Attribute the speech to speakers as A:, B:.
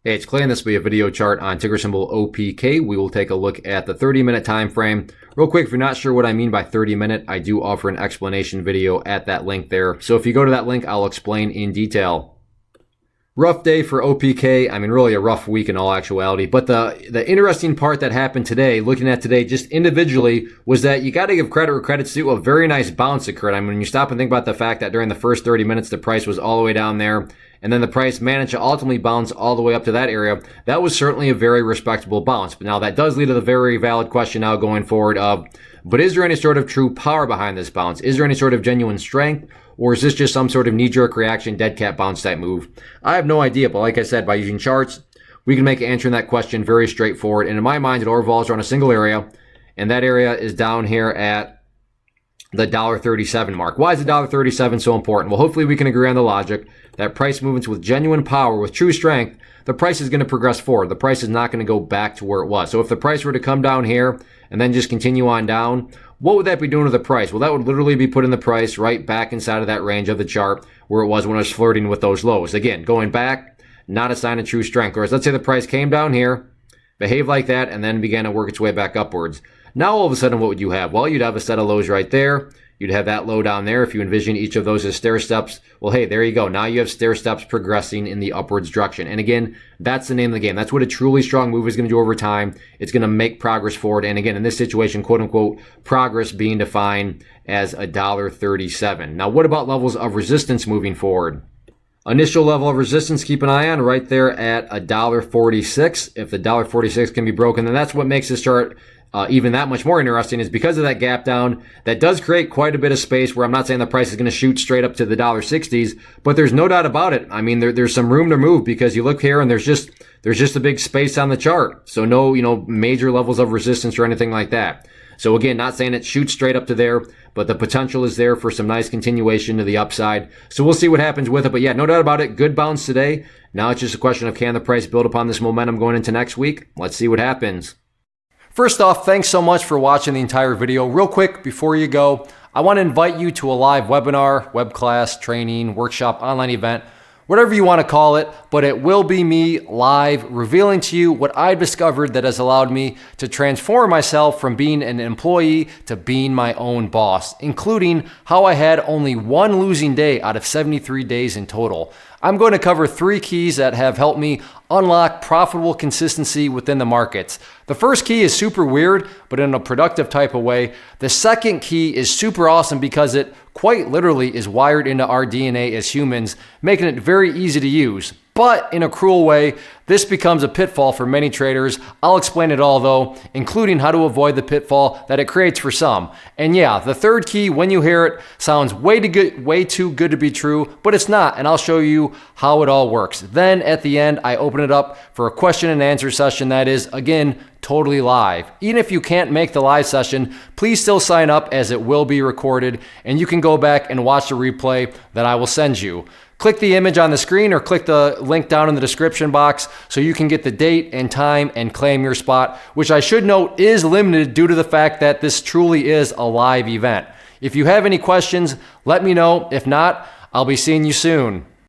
A: Hey, it's Clay, and this will be a video chart on ticker symbol OPK. We will take a look at the 30-minute time frame. Real quick, if you're not sure what I mean by 30-minute, I do offer an explanation video at that link there. So if you go to that link, I'll explain in detail. Rough day for OPK. I mean, really a rough week in all actuality. But the interesting part that happened today, looking at today just individually, was that you got to give credit where credit's due. A very nice bounce occurred. I mean, when you stop and think about the fact that during the first 30 minutes, the price was all the way down there, and then the price managed to ultimately bounce all the way up to that area, that was certainly a very respectable bounce. But now that does lead to the very valid question now going forward of, but is there any sort of true power behind this bounce? Is there any sort of genuine strength? Or is this just some sort of knee-jerk reaction, dead cat bounce type move? I have no idea, but like I said, by using charts, we can make answering that question very straightforward. And in my mind, it all revolves around a single area, and that area is down here at the $1.37 mark. Why is the $1.37 so important? Well, hopefully we can agree on the logic that price movements with genuine power, with true strength, the price is going to progress forward. The price is not going to go back to where it was. So if the price were to come down here and then just continue on down, what would that be doing to the price? Well, that would literally be putting the price right back inside of that range of the chart where it was when I was flirting with those lows. Again, going back, not a sign of true strength. Whereas let's say the price came down here, behaved like that, and then began to work its way back upwards. Now all of a sudden, what would you have? Well, you'd have a set of lows right there. You'd have that low down there. If you envision each of those as stair steps, well, hey, there you go. Now you have stair steps progressing in the upwards direction. And again, that's the name of the game. That's what a truly strong move is going to do over time. It's going to make progress forward. And again, in this situation, quote unquote, progress being defined as $1.37. Now, what about levels of resistance moving forward? Initial level of resistance, keep an eye on right there at $1.46. If the $1.46 can be broken, then that's what makes this chart even that much more interesting, is because of that gap down that does create quite a bit of space where I'm not saying the price is going to shoot straight up to the $1.60s, but there's no doubt about it. I mean, there's some room to move because you look here and there's just a big space on the chart. So no, major levels of resistance or anything like that. So again, not saying it shoots straight up to there, but the potential is there for some nice continuation to the upside. So we'll see what happens with it. But yeah, no doubt about it. Good bounce today. Now it's just a question of, can the price build upon this momentum going into next week? Let's see what happens. First off, thanks so much for watching the entire video. Real quick, before you go, I want to invite you to a live webinar, web class, training, workshop, online event, whatever you want to call it, but it will be me live revealing to you what I've discovered that has allowed me to transform myself from being an employee to being my own boss, including how I had only one losing day out of 73 days in total. I'm going to cover 3 keys that have helped me unlock profitable consistency within the markets. The first key is super weird, but in a productive type of way. The second key is super awesome because it quite literally is wired into our DNA as humans, making it very easy to use. But in a cruel way, this becomes a pitfall for many traders. I'll explain it all though, including how to avoid the pitfall that it creates for some. And yeah, the third key, when you hear it, sounds way too good to be true, but it's not, and I'll show you how it all works. Then at the end, I open it up for a question and answer session that is, again, totally live. Even if you can't make the live session, please still sign up as it will be recorded, and you can go back and watch the replay that I will send you. Click the image on the screen or click the link down in the description box so you can get the date and time and claim your spot, which I should note is limited due to the fact that this truly is a live event. If you have any questions, let me know. If not, I'll be seeing you soon.